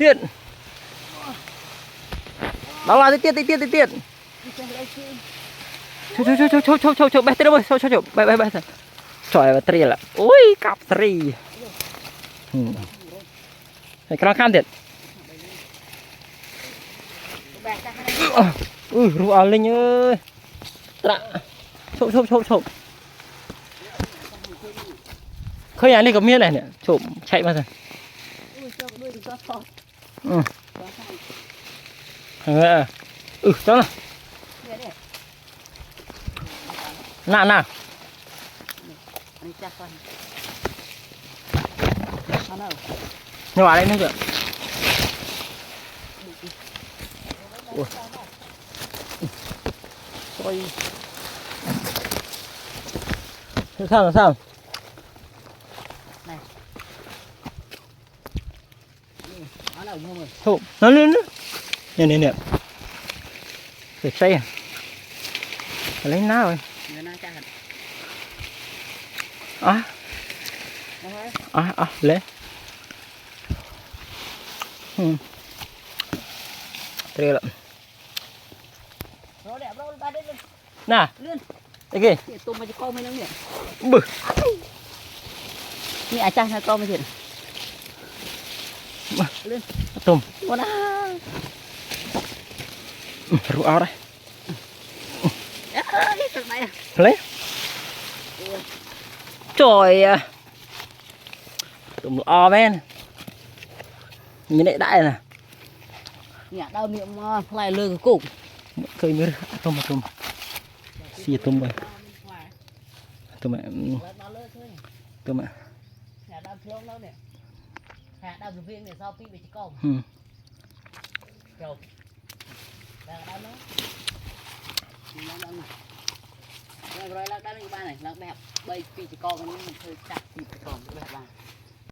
Tiện. Đó là tiện. Cho bé tới đâu rồi, cho bé. Trời ơi, tri là. Ui, cặp tri. Cái khăn tiện. Rùa lên ơi. Tạ. Trộm. Khơi nhà đi có miếng này nè, trộm chạy mà rồi. Cho nào. Nhỏ đây nữa kìa. Ôi. Sao? Trộm, nó lên nữa. Nè. Để xây à? Lấy ná rồi. Lấy. Đây là. Nè. Đây kìa. Tôm mà con mới nóng nhỉ. Bự. Nè cha hai con mới thiệt. Lên. Tôm. Con á. Rủ áo đây. Lấy. Trời ơi. Tôm o men. Nhìn lại đại nè. Nhà đau miệng lại lừa cục. Khơi mới tôm. Xì tôm rồi. Tôm mẹ. Nhà đau thương lắm nè. Nhà đau cái viên này sao pí bị chỉ con. Rồi. Đang đau nó. Rồi lắc đá lên ba này, lắc đẹp. Bây pí chỉ con nó hơi chặt pí chỉ con cái đẹp ba.